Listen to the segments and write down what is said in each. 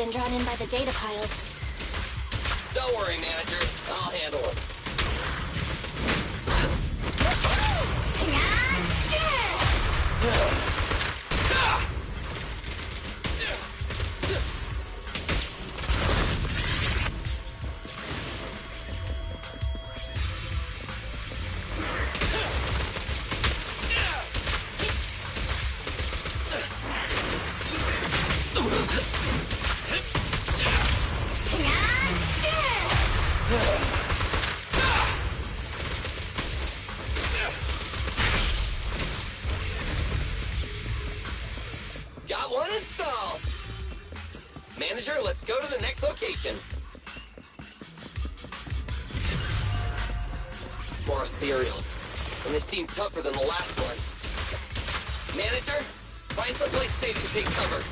been drawn in by the data piles. Don't worry, manager. I'll handle them. Got one installed! Manager, let's go to the next location. More ethereals, and they seem tougher than the last ones. Manager, find someplace safe to take cover.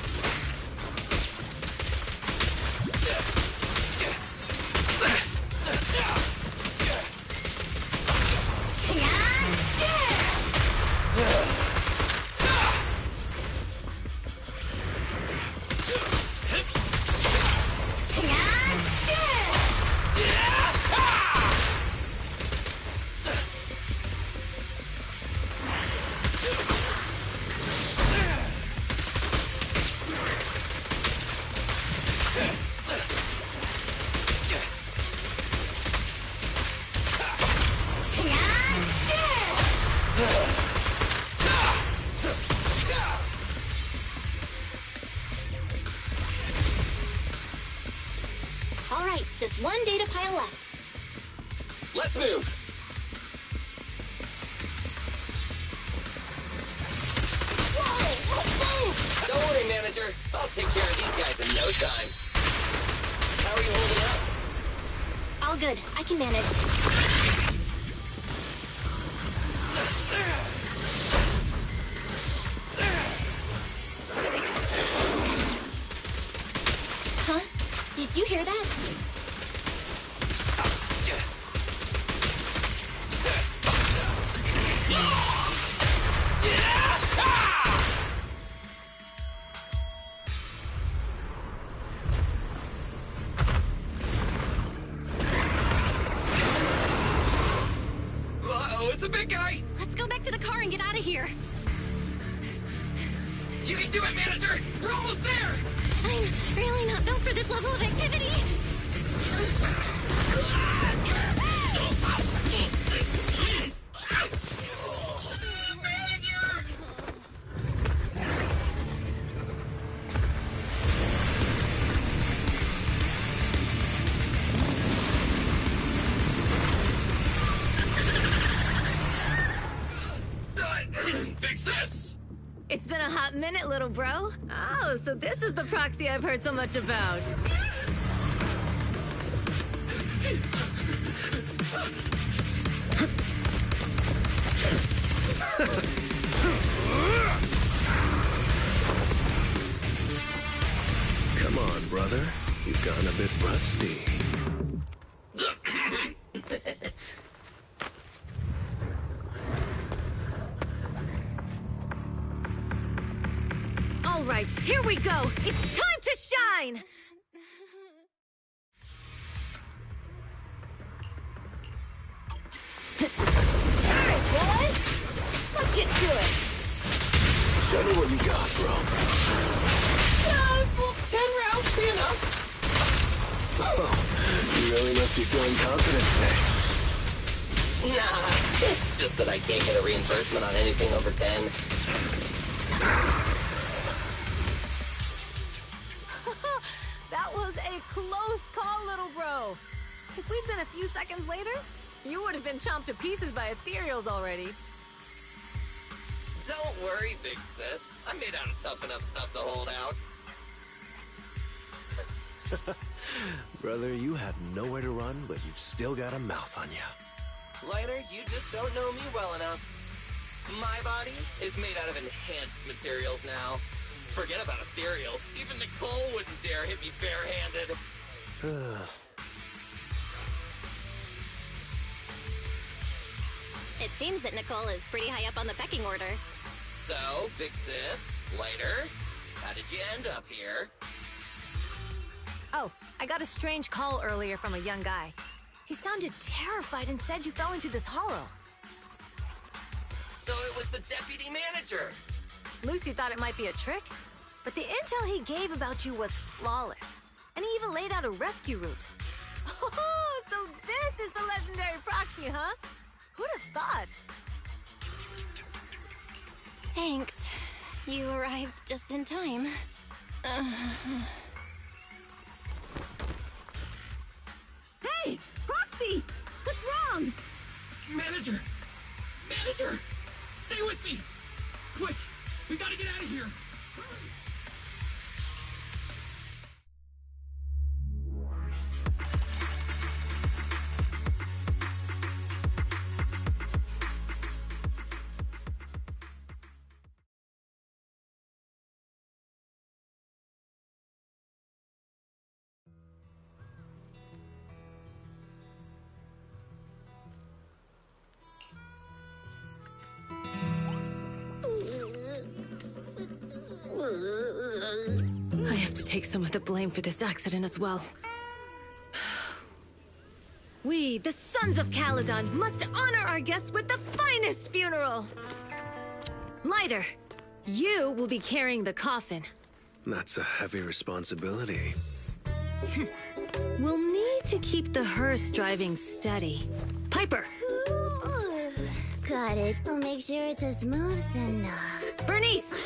All right, just one data pile left. Let's move! Whoa! Don't worry, manager. I'll take care of these guys in no time. How are you holding up? All good. I can manage. Huh? Did you hear that? Uh-oh, it's a big guy! Let's go back to the car and get out of here. You can do it, manager! We're almost there! I'm really not built for this level of activity. Manager! Fix this! It's been a hot minute, little bro. Oh, so this is the proxy I've heard so much about. Come on, brother. You've gotten a bit rusty. All right, here we go. It's time to shine! Alright, boys. Let's get to it. Show me what you got, bro. Will 10 rounds be enough? Oh, you really must be feeling confident today. Nah, it's just that I can't get a reinforcement on anything over 10. That was a close call, little bro. If we'd been a few seconds later, you would have been chomped to pieces by ethereals already. Don't worry, big sis. I'm made out of tough enough stuff to hold out. Brother, you have nowhere to run, but you've still got a mouth on you. Liner, you just don't know me well enough. My body is made out of enhanced materials now. Forget about ethereals. Even Nicole wouldn't dare hit me barehanded. It seems that Nicole is pretty high up on the pecking order. So, big sis, Liner, how did you end up here? Oh, I got a strange call earlier from a young guy. He sounded terrified and said you fell into this hollow. So it was the deputy manager. Lucy thought it might be a trick, but the intel he gave about you was flawless. And he even laid out a rescue route. Oh, so this is the legendary proxy, huh? Who'd have thought? Thanks. You arrived just in time. Hey, Proxy! What's wrong? Manager! Manager! Stay with me! Quick! We gotta get out of here! I have to take some of the blame for this accident as well. We, the Sons of Caledon, must honor our guests with the finest funeral! Lighter, you will be carrying the coffin. That's a heavy responsibility. We'll need to keep the hearse driving steady. Piper! Ooh, got it. I'll make sure it's as smooth enough. Bernice!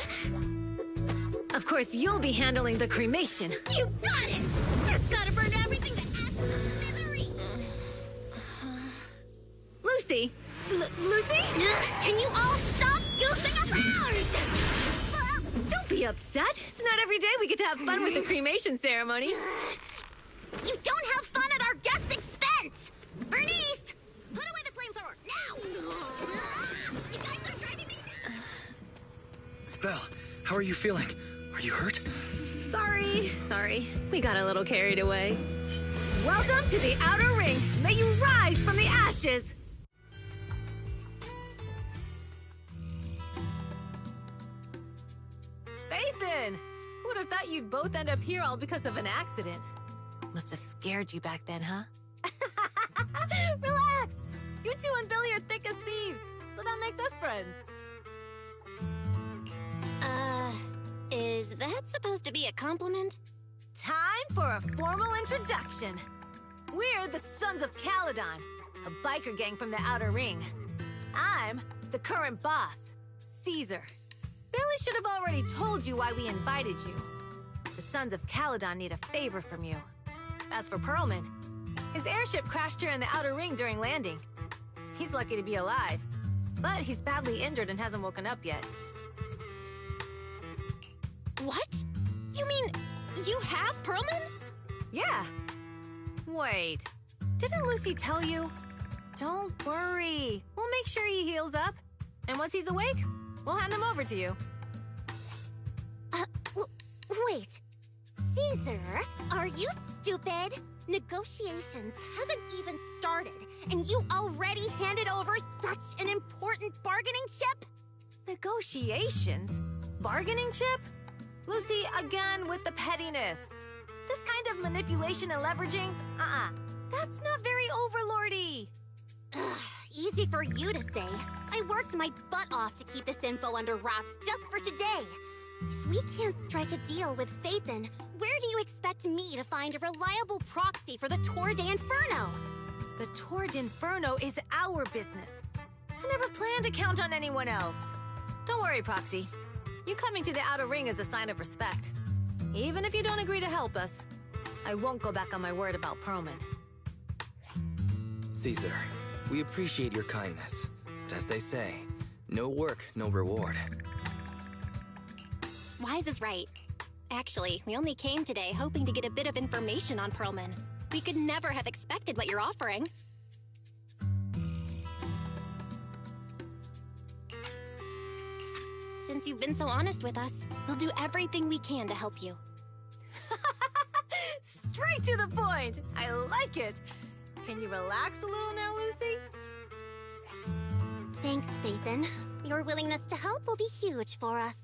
Of course, you'll be handling the cremation. You got it! Just gotta burn everything to smithereens! Lucy! Lucy? Can you all stop goofing around? Don't be upset. It's not every day we get to have fun with the cremation ceremony. You don't have fun at our guest expense! Bernice! Put away the flamethrower, now! You guys are driving me nuts! Belle, how are you feeling? Are you hurt? Sorry. We got a little carried away. Welcome to the Outer Ring. May you rise from the ashes. Faithin! Who would have thought you'd both end up here all because of an accident? Must have scared you back then, huh? Relax! You two and Billy are thick as thieves, so that makes us friends. Is that supposed to be a compliment? Time for a formal introduction. We're the Sons of Caledon, a biker gang from the Outer Ring. I'm the current boss, Caesar. Billy should have already told you why we invited you. The Sons of Caledon need a favor from you. As for Pearlman, his airship crashed here in the Outer Ring during landing. He's lucky to be alive, but he's badly injured and hasn't woken up yet. What? You mean you have Pearlman? Yeah. Wait, didn't Lucy tell you? Don't worry. We'll make sure he heals up. And once he's awake, we'll hand him over to you. Wait. Caesar, are you stupid? Negotiations haven't even started, and you already handed over such an important bargaining chip? Negotiations? Bargaining chip? Lucy, again with the pettiness. This kind of manipulation and leveraging? That's not very overlordy. Ugh, easy for you to say. I worked my butt off to keep this info under wraps just for today. If we can't strike a deal with Faithin, where do you expect me to find a reliable proxy for the Tour d'Inferno? The Tour d'Inferno is our business. I never planned to count on anyone else. Don't worry, Proxy. You coming to the Outer Ring is a sign of respect. Even if you don't agree to help us, I won't go back on my word about Pearlman. Caesar, we appreciate your kindness, but as they say, no work, no reward. Wise is right. Actually, we only came today hoping to get a bit of information on Pearlman. We could never have expected what you're offering. Since you've been so honest with us, we'll do everything we can to help you. Straight to the point! I like it! Can you relax a little now, Lucy? Thanks, Faithin. Your willingness to help will be huge for us.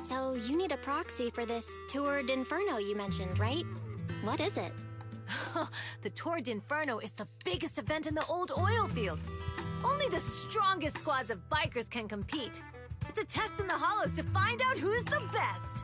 So, So you need a proxy for this Tour d'Inferno you mentioned, right? What is it? The Tour d'Inferno is the biggest event in the old oil field. Only the strongest squads of bikers can compete. It's a test in the hollows to find out who's the best.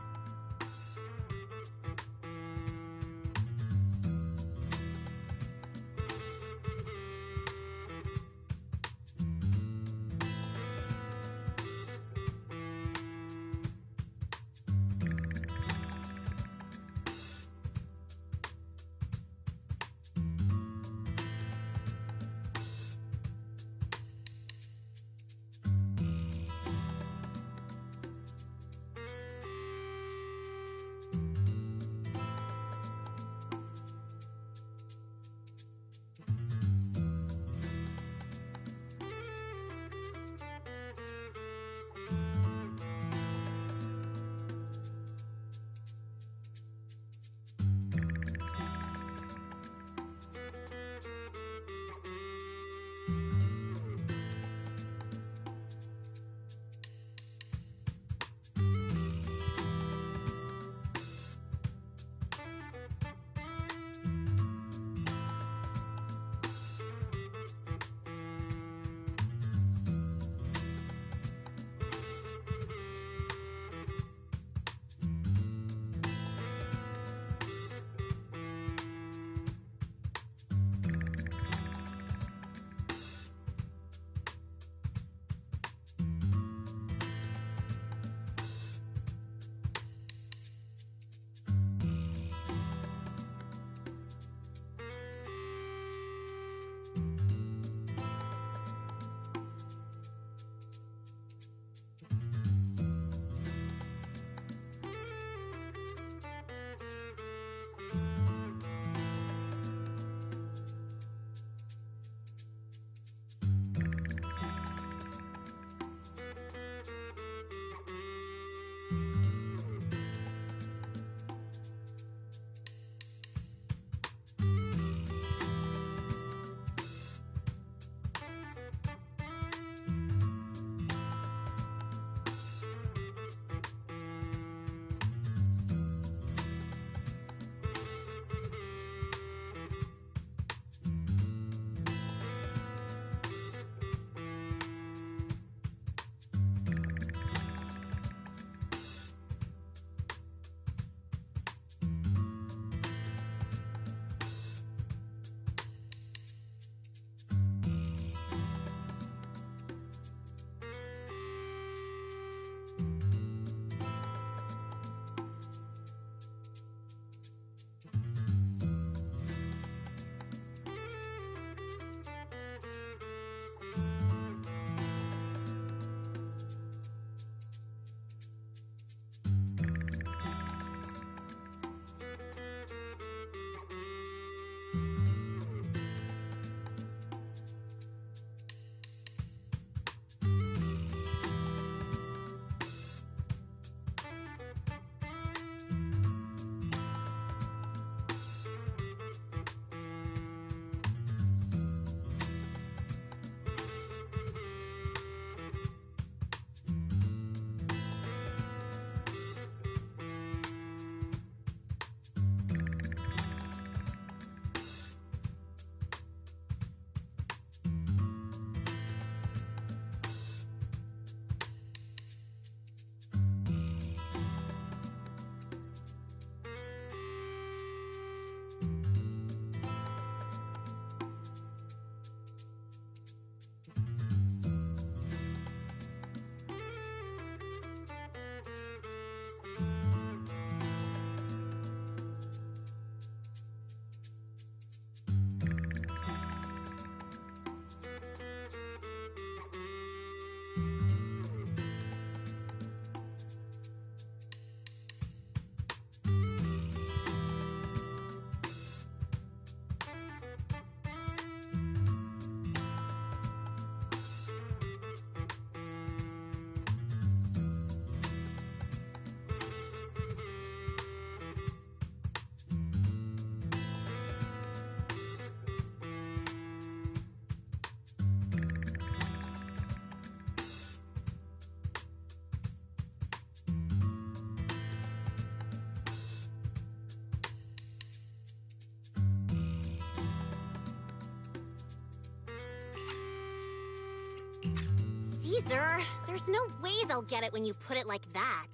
Caesar, there's no way they'll get it when you put it like that.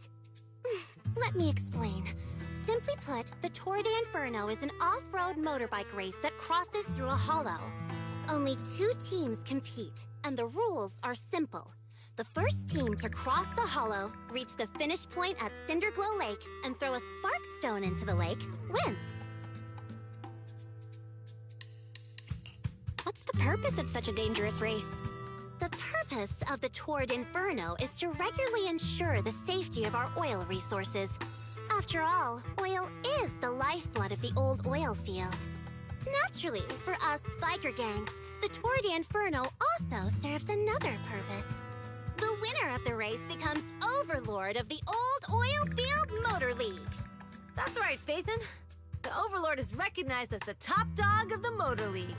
Let me explain. Simply put, the Tour de Inferno is an off-road motorbike race that crosses through a hollow. Only 2 teams compete, and the rules are simple. The first team to cross the hollow, reach the finish point at Cinderglow Lake, and throw a spark stone into the lake, wins. What's the purpose of such a dangerous race? The purpose of the Tour de Inferno is to regularly ensure the safety of our oil resources. After all, oil is the lifeblood of the old oil field. Naturally, for us biker gangs, the Tour de Inferno also serves another purpose. The winner of the race becomes overlord of the old oil field motor league. That's right, Phaethon. The Overlord is recognized as the top dog of the Motor League.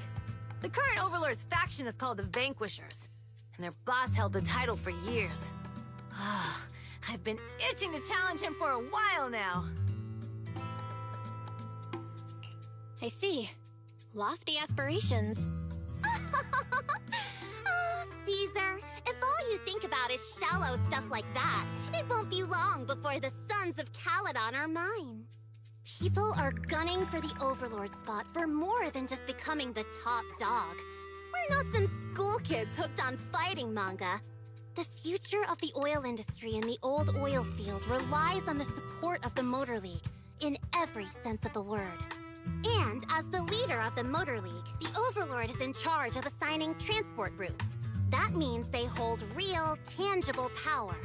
The current Overlord's faction is called the Vanquishers, and their boss held the title for years. I've been itching to challenge him for a while now. I see. Lofty aspirations. Oh, Caesar, if all you think about is shallow stuff like that, it won't be long before the Sons of Caledon are mine. People are gunning for the Overlord spot for more than just becoming the top dog. We're not some school kids hooked on fighting manga. The future of the oil industry in the old oil field relies on the support of the Motor League, in every sense of the word. And as the leader of the Motor League, the Overlord is in charge of assigning transport routes. That means they hold real, tangible power.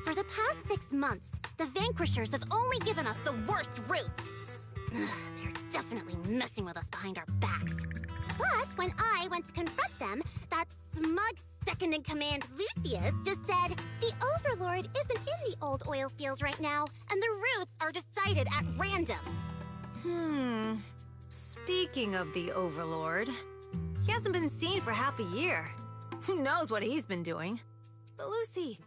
For the past 6 months, the Vanquishers have only given us the worst routes. They're definitely messing with us behind our backs. But when I went to confront them, that smug second-in-command Lucius just said, the Overlord isn't in the old oil field right now, and the routes are decided at random. Speaking of the Overlord, he hasn't been seen for half a year. Who knows what he's been doing? But Lucy,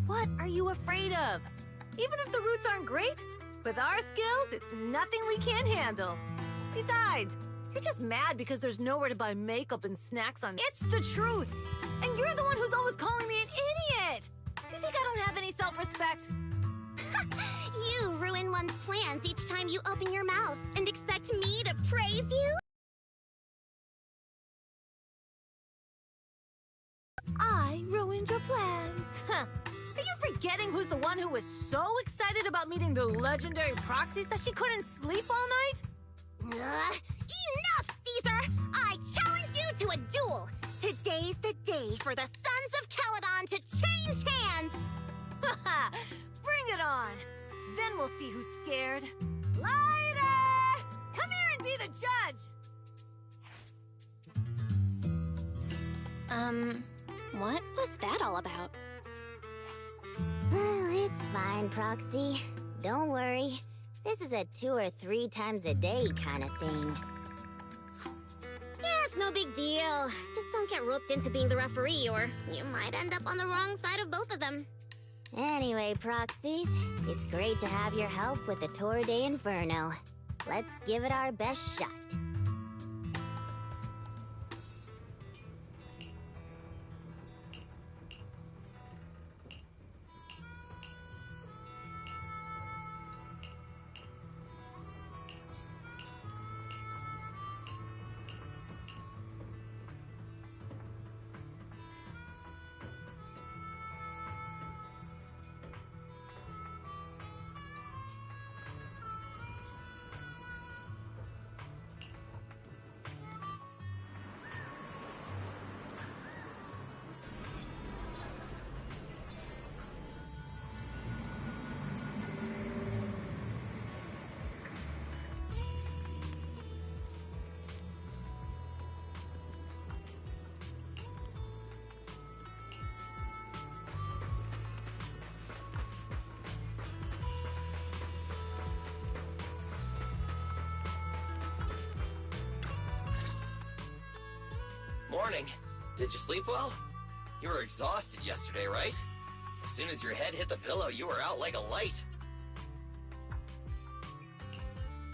what are you afraid of? Even if the routes aren't great, with our skills, it's nothing we can't handle. Besides, you're just mad because there's nowhere to buy makeup and snacks on. It's the truth! And you're the one who's always calling me an idiot! You think I don't have any self-respect? You ruin one's plans each time you open your mouth and expect me to praise you? I ruined your plans. Are you forgetting who's the one who was so excited about meeting the legendary proxies that she couldn't sleep all night? Enough, Caesar! I challenge you to a duel! Today's the day for the Sons of Caledon to change hands! Bring it on! Then we'll see who's scared. Lighter! Come here and be the judge! What was that all about? It's fine, Proxy. Don't worry. This is a 2 or 3 times a day kind of thing. Yeah, it's no big deal. Just don't get roped into being the referee, or you might end up on the wrong side of both of them. Anyway, Proxies, it's great to have your help with the Tour de Inferno. Let's give it our best shot. Morning. Did you sleep well? You were exhausted yesterday, right? As soon as your head hit the pillow, you were out like a light.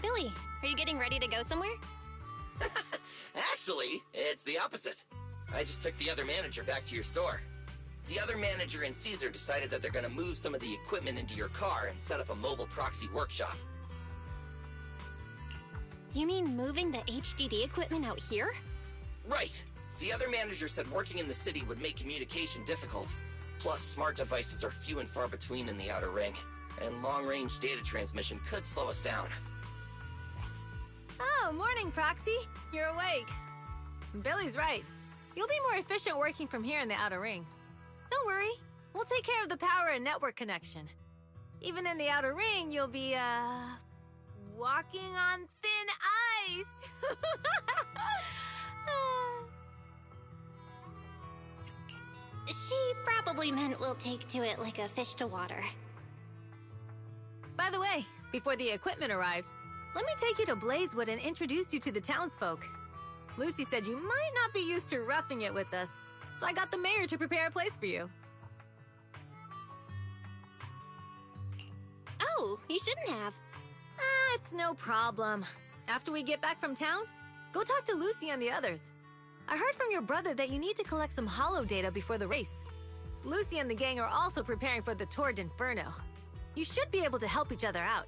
Billy, are you getting ready to go somewhere? Actually, it's the opposite. I just took the other manager back to your store. The other manager and Caesar decided that they're gonna move some of the equipment into your car and set up a mobile proxy workshop. You mean moving the HDD equipment out here? Right. The other manager said working in the city would make communication difficult. Plus, smart devices are few and far between in the Outer Ring, and long-range data transmission could slow us down. Oh, morning, Proxy. You're awake. Billy's right. You'll be more efficient working from here in the Outer Ring. Don't worry. We'll take care of the power and network connection. Even in the Outer Ring, you'll be, walking on thin ice. She probably meant we'll take to it like a fish to water. By the way, before the equipment arrives, let me take you to Blazewood and introduce you to the townsfolk. Lucy said you might not be used to roughing it with us, so I got the mayor to prepare a place for you. Oh, you shouldn't have. It's no problem. After we get back from town, go talk to Lucy and the others. I heard from your brother that you need to collect some holo data before the race. Lucy and the gang are also preparing for the Tour d'Inferno. You should be able to help each other out.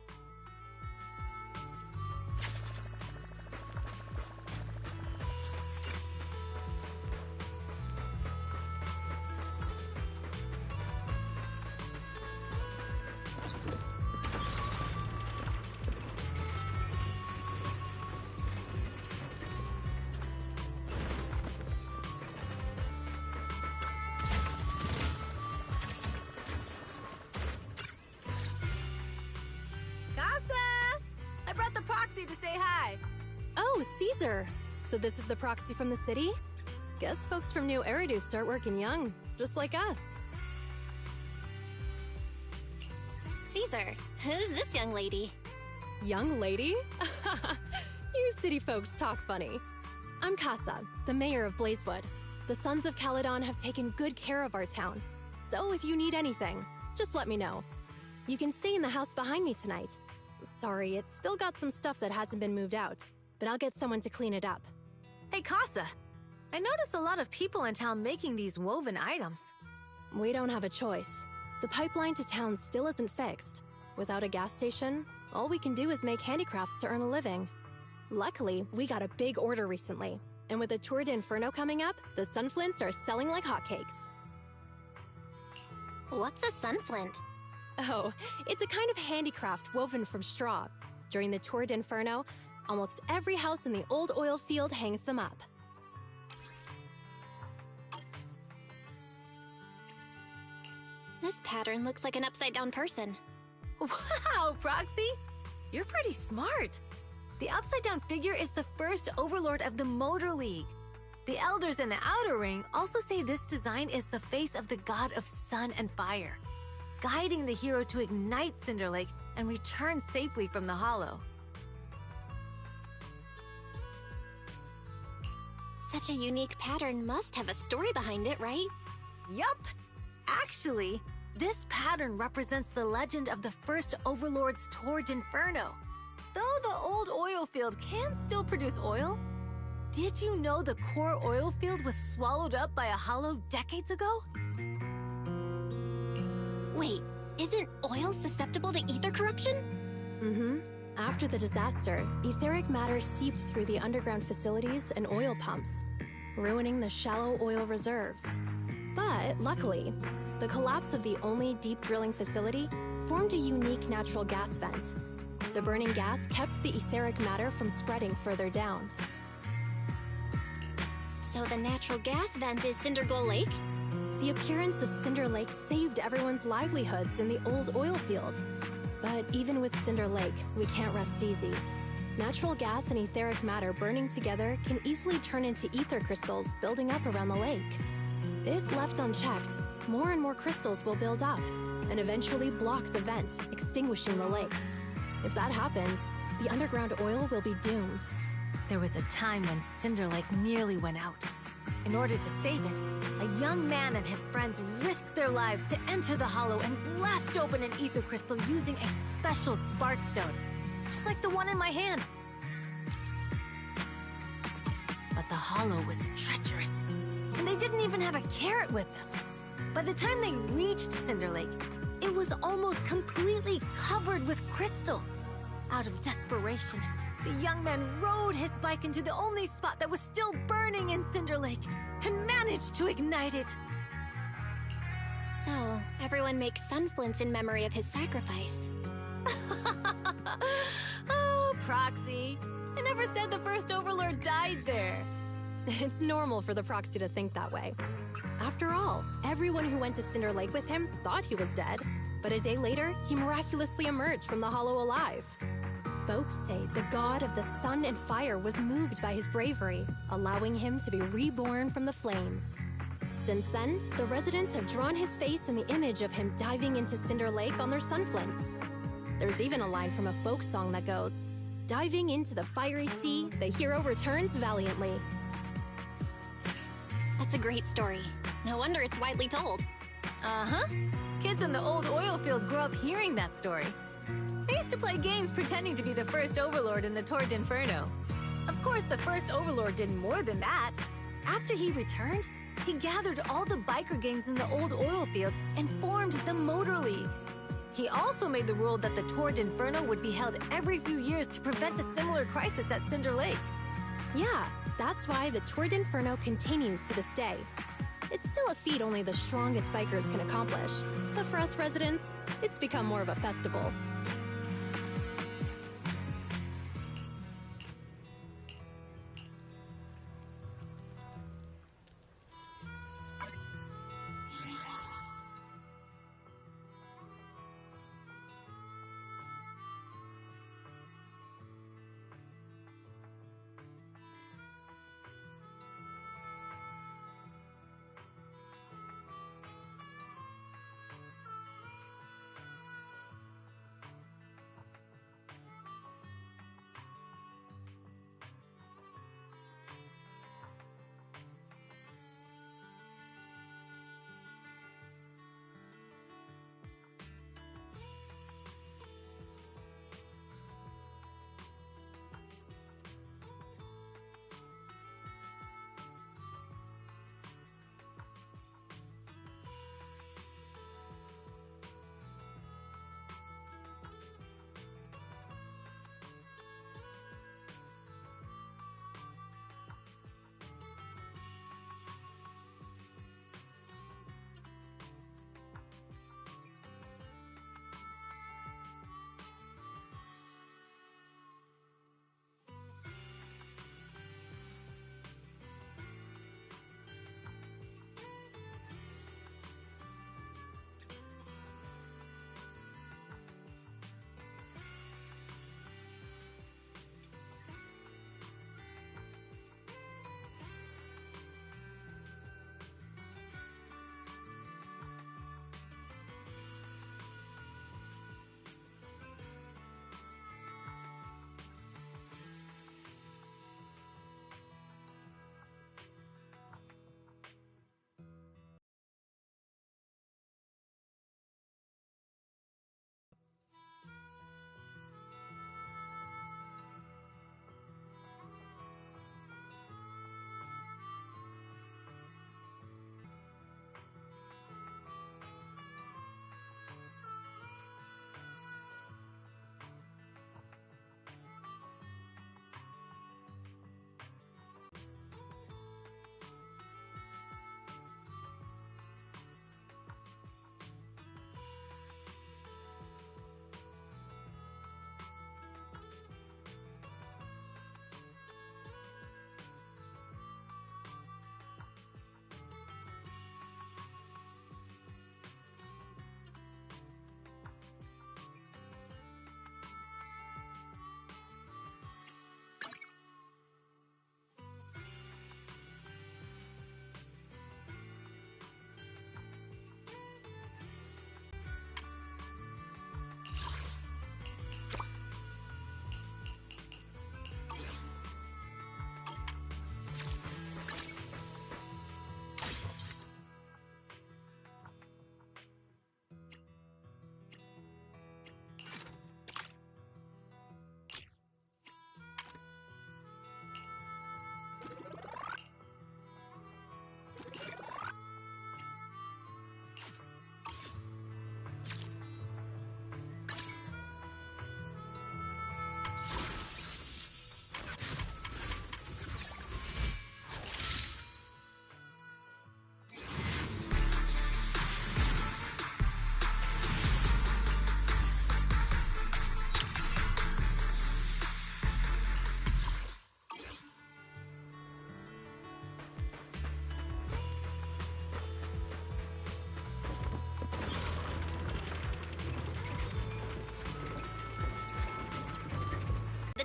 I brought the proxy to say hi. Oh, Caesar. So this is the proxy from the city? Guess folks from New Eridu start working young, just like us. Caesar, who's this young lady? Young lady? You city folks talk funny. I'm Casa, the mayor of Blazewood. The Sons of Caledon have taken good care of our town. So if you need anything, just let me know. You can stay in the house behind me tonight. Sorry, it's still got some stuff that hasn't been moved out, but I'll get someone to clean it up. Hey, Casa. I noticed a lot of people in town making these woven items. We don't have a choice. The pipeline to town still isn't fixed. Without a gas station, all we can do is make handicrafts to earn a living. Luckily, we got a big order recently, and with the Tour d'Inferno coming up, the sunflints are selling like hotcakes. What's a sunflint? Oh, it's a kind of handicraft woven from straw. During the Tour d'Inferno, almost every house in the old oil field hangs them up. This pattern looks like an upside-down person. Wow, Proxy! You're pretty smart. The upside-down figure is the first overlord of the Motor League. The elders in the Outer Ring also say this design is the face of the god of sun and fire, guiding the hero to ignite Cinder Lake and return safely from the Hollow. Such a unique pattern must have a story behind it, right? Yup! Actually, this pattern represents the legend of the first Overlord's Tour d'Inferno. Though the old oil field can still produce oil, did you know the core oil field was swallowed up by a hollow decades ago? Wait, isn't oil susceptible to ether corruption? Mm-hmm. After the disaster, etheric matter seeped through the underground facilities and oil pumps, ruining the shallow oil reserves. But luckily, the collapse of the only deep drilling facility formed a unique natural gas vent. The burning gas kept the etheric matter from spreading further down. So the natural gas vent is Cinder Goal Lake? The appearance of Cinder Lake saved everyone's livelihoods in the old oil field. But even with Cinder Lake, we can't rest easy. Natural gas and etheric matter burning together can easily turn into ether crystals building up around the lake. If left unchecked, more and more crystals will build up and eventually block the vent, extinguishing the lake. If that happens, the underground oil will be doomed. There was a time when Cinder Lake nearly went out. In order to save it, a young man and his friends risked their lives to enter the Hollow and blast open an ether crystal using a special spark stone, just like the one in my hand. But the Hollow was treacherous, and they didn't even have a carrot with them. By the time they reached Cinder Lake, it was almost completely covered with crystals. Out of desperation, the young man rode his bike into the only spot that was still burning in Cinder Lake and managed to ignite it. So, everyone makes sunflints in memory of his sacrifice. Oh, Proxy. I never said the first Overlord died there. It's normal for the Proxy to think that way. After all, everyone who went to Cinder Lake with him thought he was dead, but a day later, he miraculously emerged from the hollow alive. Folks say the god of the sun and fire was moved by his bravery, allowing him to be reborn from the flames. Since then, the residents have drawn his face in the image of him diving into Cinder Lake on their sunflints. There's even a line from a folk song that goes, "Diving into the fiery sea, the hero returns valiantly." That's a great story. No wonder it's widely told. Uh-huh. Kids in the old oil field grew up hearing that story. They used to play games pretending to be the first Overlord in the Torrent Inferno. Of course, the first Overlord did more than that. After he returned, he gathered all the biker gangs in the old oil field and formed the Motor League. He also made the rule that the Torrent Inferno would be held every few years to prevent a similar crisis at Cinder Lake. Yeah, that's why the Torrent Inferno continues to this day. It's still a feat only the strongest bikers can accomplish, but for us residents, it's become more of a festival.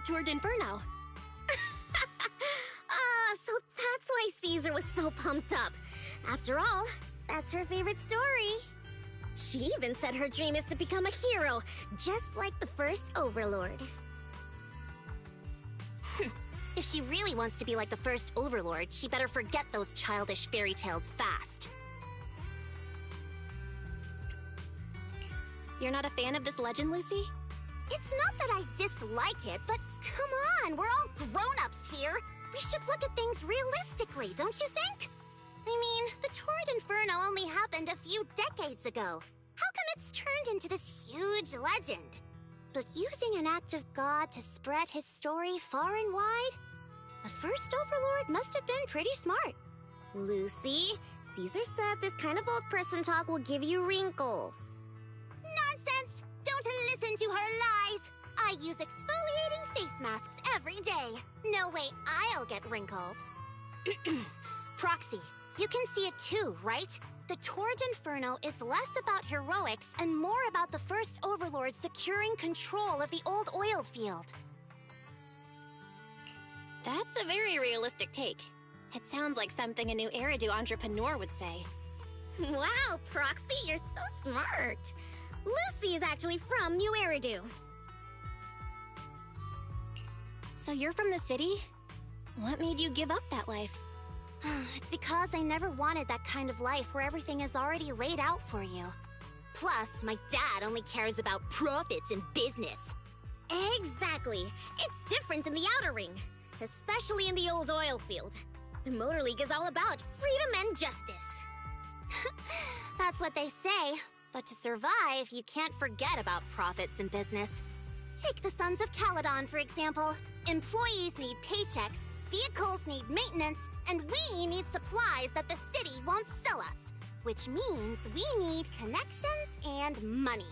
Tour d'Inferno. So that's why Caesar was so pumped up. After all, that's her favorite story. She even said her dream is to become a hero, just like the first Overlord. If she really wants to be like the first Overlord, she better forget those childish fairy tales fast. You're not a fan of this legend, Lucy? It's not that I dislike it, but come on, we're all grown-ups here. We should look at things realistically, don't you think? I mean, the Torrid Inferno only happened a few decades ago. How come it's turned into this huge legend? But using an act of God to spread his story far and wide? The first Overlord must have been pretty smart. Lucy, Caesar said this kind of old person talk will give you wrinkles. Nonsense! Don't listen to her lies! I use exfoliating face masks every day. No way I'll get wrinkles. Proxy, you can see it too, right? The Torrid Inferno is less about heroics and more about the first Overlord securing control of the old oil field. That's a very realistic take. It sounds like something a new Eridu entrepreneur would say. Wow, Proxy, you're so smart. Lucy is actually from New Eridu. So you're from the city? What made you give up that life? It's because I never wanted that kind of life where everything is already laid out for you. Plus, my dad only cares about profits and business. Exactly. It's different in the Outer Ring, especially in the old oil field. The Motor League is all about freedom and justice. That's what they say. But to survive, you can't forget about profits and business. Take the Sons of Caledon, for example. Employees need paychecks, vehicles need maintenance, and we need supplies that the city won't sell us. Which means we need connections and money.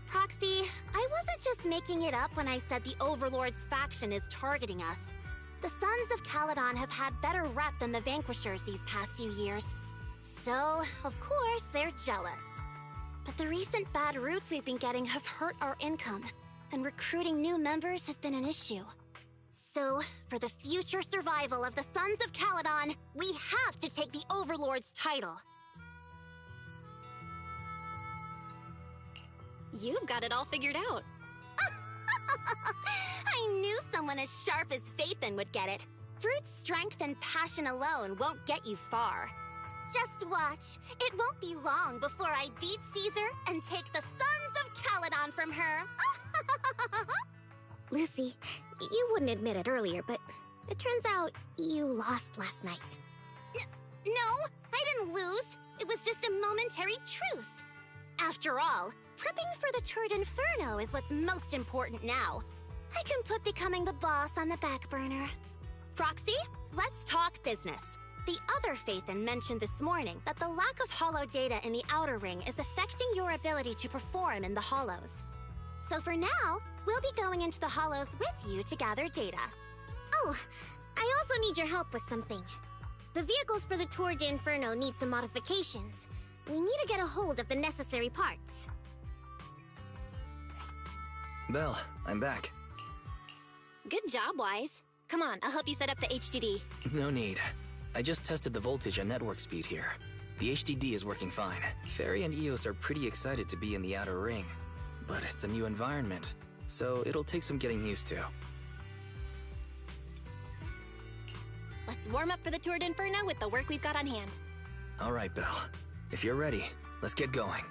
Proxy, I wasn't just making it up when I said the Overlord's faction is targeting us. The Sons of Caledon have had better rep than the Vanquishers these past few years. So, of course, they're jealous. But the recent bad routes we've been getting have hurt our income, and recruiting new members has been an issue. So, for the future survival of the Sons of Caledon, we have to take the Overlord's title. You've got it all figured out. I knew someone as sharp as Phaethon would get it. Brute strength and passion alone won't get you far. Just watch. It won't be long before I beat Caesar and take the Sons of Caledon from her. Lucy, you wouldn't admit it earlier, but it turns out you lost last night. No, I didn't lose. It was just a momentary truce. After all, prepping for the Torrid Inferno is what's most important now. I can put becoming the boss on the back burner. Proxy, let's talk business. The other Phaethon mentioned this morning that the lack of hollow data in the Outer Ring is affecting your ability to perform in the hollows. So for now, we'll be going into the hollows with you to gather data. Oh, I also need your help with something. The vehicles for the Tour d'Inferno need some modifications. We need to get a hold of the necessary parts. Belle, I'm back. Good job, Wise. Come on, I'll help you set up the HDD. No need. I just tested the voltage and network speed here. The HDD is working fine. Fairy and Eos are pretty excited to be in the Outer Ring. But it's a new environment, so it'll take some getting used to. Let's warm up for the Tour d'Inferno with the work we've got on hand. All right, Belle. If you're ready, let's get going.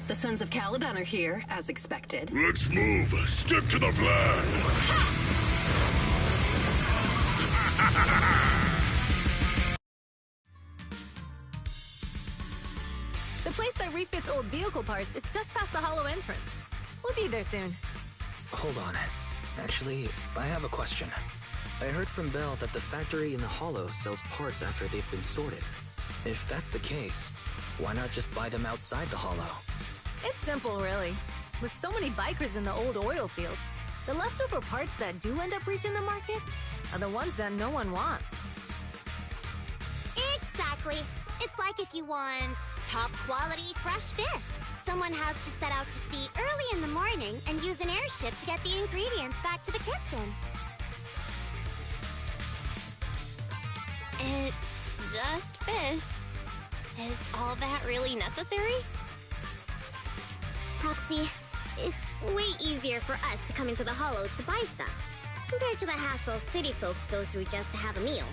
The Sons of Caledon are here, as expected. Let's move. Stick to the plan. The place that refits old vehicle parts is just past the hollow entrance. We'll be there soon. Hold on. Actually, I have a question. I heard from Belle that the factory in the hollow sells parts after they've been sorted. If that's the case, why not just buy them outside the hollow? It's simple, really. With so many bikers in the old oil field, the leftover parts that do end up reaching the market are the ones that no one wants. Exactly. It's like if you want top quality fresh fish. Someone has to set out to sea early in the morning and use an airship to get the ingredients back to the kitchen. It's just fish. Is all that really necessary? Proxy, it's way easier for us to come into the hollow to buy stuff, compared to the hassle city folks go through just to have a meal.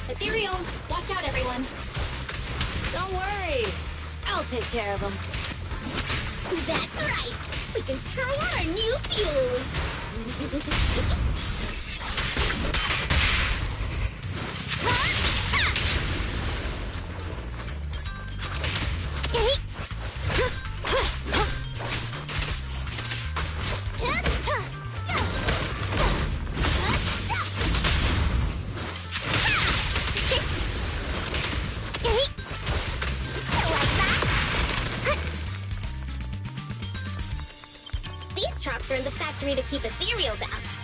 Ethereals! Watch out, everyone! Don't worry. I'll take care of them. That's right! We can try out our new fuel! These trucks are in the factory to keep ethereals out.